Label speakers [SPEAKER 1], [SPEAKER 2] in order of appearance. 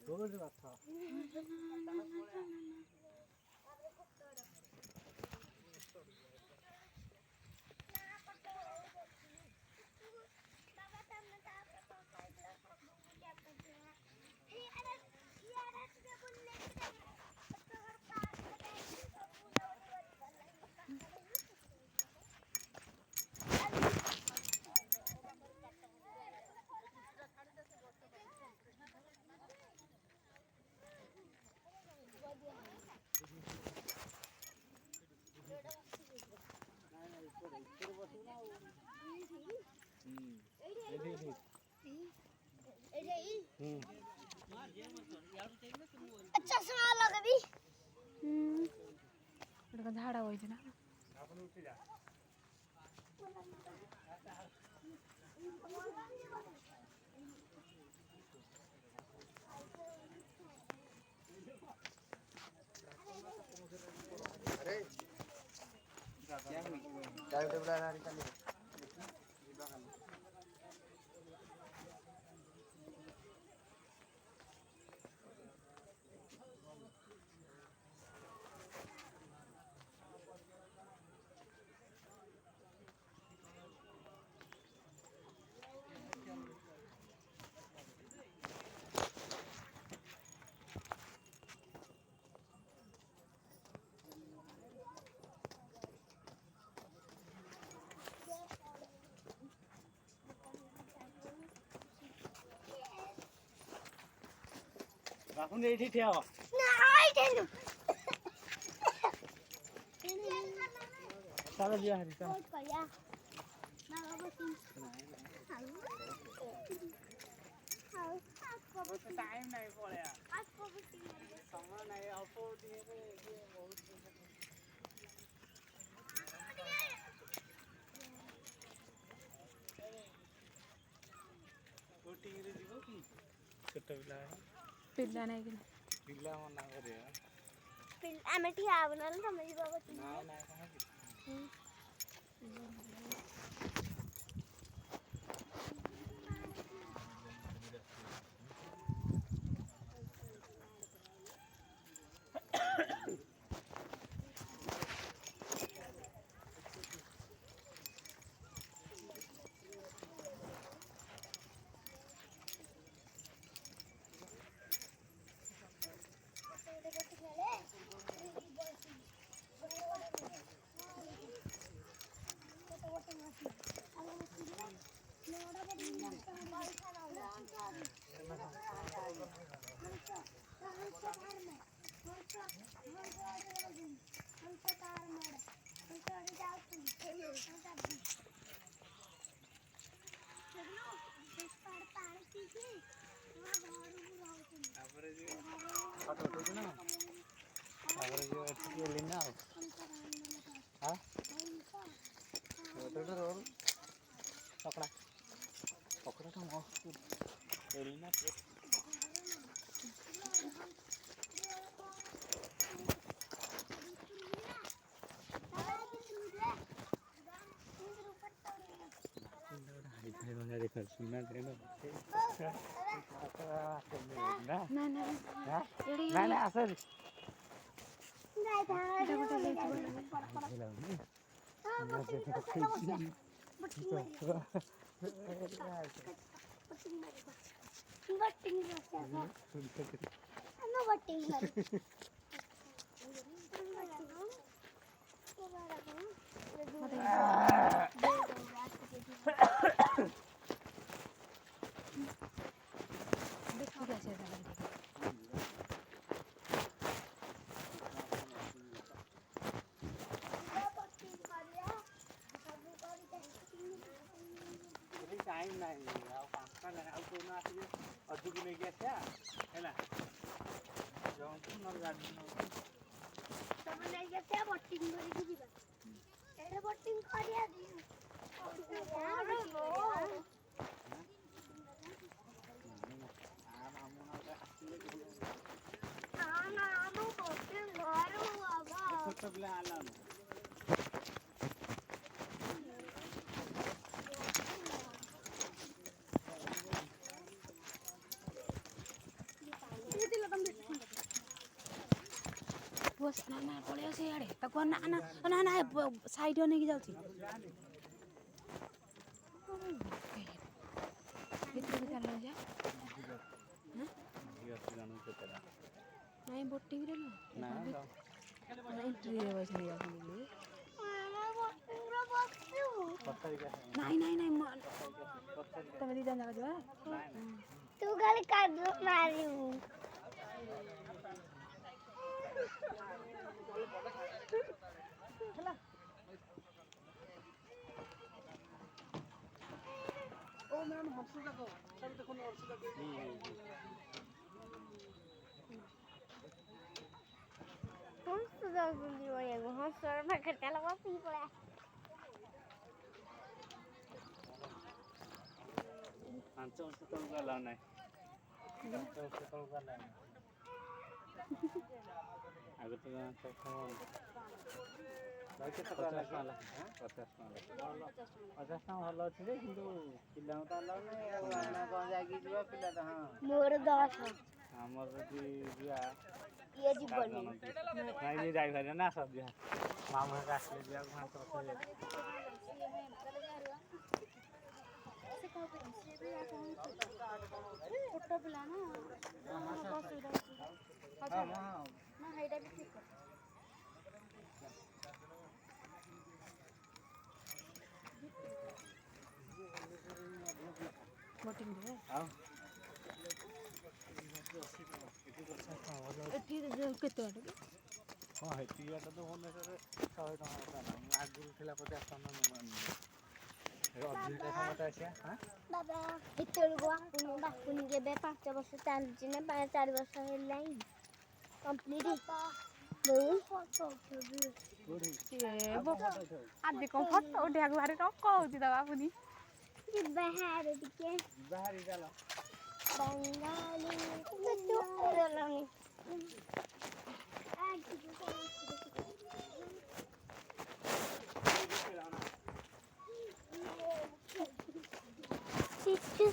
[SPEAKER 1] रोज रखा
[SPEAKER 2] चश्मा लगबी
[SPEAKER 3] झाड़ा होई ना
[SPEAKER 1] अरे क्या हुई टाइम टेबल आ रही है राखुन एठी ठिया हो
[SPEAKER 2] नाही ठेवू
[SPEAKER 1] चलो दिया हरी चलो
[SPEAKER 2] कया ना बस
[SPEAKER 1] टाइम नहीं पड़ेगा
[SPEAKER 2] आज को भी
[SPEAKER 1] समय नहीं अल्प दिए ये बहुत कोटिंग रे जीवो की छोटा पिला
[SPEAKER 3] पिल्ला नहीं कि
[SPEAKER 1] पिला मना करे
[SPEAKER 2] फिर आमे ठिया बनल समझ बाबा
[SPEAKER 1] ना ना कहां की फोटो उठो ना तापर जो एठी लेना हां फोटो तो रोल पकड़ा पकड़ा तो मस्त लेना देखो सुना देना ना
[SPEAKER 3] ना ना
[SPEAKER 1] ना ना असर
[SPEAKER 2] नाही
[SPEAKER 3] इटा गोटे लेके देखो कैसे
[SPEAKER 1] टाइम नहीं ଆଉ ପାଞ୍ଚଟା ଆଉ କୋଉନ ଆସିବେ ଅଧିକ ନେଇକି ଆସିବା ହେଲା ଜଣକୁ ନହେଲେ ଗାଡ଼ି
[SPEAKER 2] ତମେ ନେଇକି ଆସିବା ବୋଟିଂ କରିକି ଯିବା ଏଇଟା ବୋଟିଂ କରିବା
[SPEAKER 1] ଛୋଟ ପିଲା ଆଲା
[SPEAKER 3] ବସ ନା ନା ପଳେଇ ଆସି ଇଆଡ଼େ ତାକୁ ନା ନା ନା ନା ସାଇଡ଼ ନେଇକି ଯାଉଛି ଭିତରକୁ ଚାଲ ଯା ନାଇଁ ବୋଟିଂରେ
[SPEAKER 1] ନା
[SPEAKER 3] ଏଣ୍ଟ୍ରିରେ ବସି ନେଇଯାଉଛନ୍ତି
[SPEAKER 2] ବୋଟିଂରେ ବସିବୁ।
[SPEAKER 3] ନାଇଁ ନାଇଁ ନାଇଁ ତମେ ଦି ଜଣ ଯାକ ଯିବା
[SPEAKER 2] ତୁ ଖାଲି କାଦୁଅ ମାରିବୁ।
[SPEAKER 1] ओ मैम हंसू जाको सब देखो न हंसू जाको
[SPEAKER 2] हंसू जाऊंगी वो ये हंसर पाखे चला बसी पड़ा।
[SPEAKER 1] ପାଞ୍ଚ ବର୍ଷ ତଳକୁ ଆଲାଉ ନାହିଁ 5 ବର୍ଷ ତଳକୁ ଆଲାଉ ନାହିଁ ଆଗ ତ ଭାଇ କେତେ ଟଙ୍କା ଲେଖା 50 ଟଙ୍କା ଭଲ ଅଛି ଯେ କିନ୍ତୁ ପିଲାଙ୍କୁ ତ ଆଲାଉ ନାହିଁ ଆଉ ଆମେ କ'ଣ ଯାଇକି ଯିବା ପିଲା ତ ହଁ
[SPEAKER 2] मोर 10
[SPEAKER 1] ଆମର ଯଦି ଯିବା
[SPEAKER 2] ये जीवनी
[SPEAKER 1] ନାଇଁ ଯେ ଯାଇପାରିବା ନା ସବୁ ଯିବା ମାମୁଁ ହେରିକା ଆସିଲେ ଯିବାକୁ 5 ବର୍ଷ
[SPEAKER 3] ଛୋଟ ପିଲା ନା ଅସୁବିଧା ନା ହେଇଟା ବି ଠିକ୍ ବୋଟିଂରେ
[SPEAKER 1] ଆଉ
[SPEAKER 3] ଏଠି କେତେ ବାଟ କି
[SPEAKER 1] ହଁ ହେତିକି ବାଟ ତ ଭୁବନେଶ୍ୱରରେ 100 ଟଙ୍କା ନା ଆଗରୁ ଥିଲା 50 ଟଙ୍କା ଅଧିକା ସମୟ ଆସିବା ହଁ
[SPEAKER 2] बाबा इतने बापुनी के 5 वर्ष चलुची ना 4 वर्ष हेलाई कंप्लीट
[SPEAKER 3] ଆଜି କଣ ଫଟୋ ଉଠେଇବାକୁ ଭାରି ଟଙ୍କା ହଉଛି ତ ବାବୁନି
[SPEAKER 2] बाहर टिके
[SPEAKER 1] ବାହାରି ଚାଲ
[SPEAKER 2] बंगाली तो चलानी चिट्ठी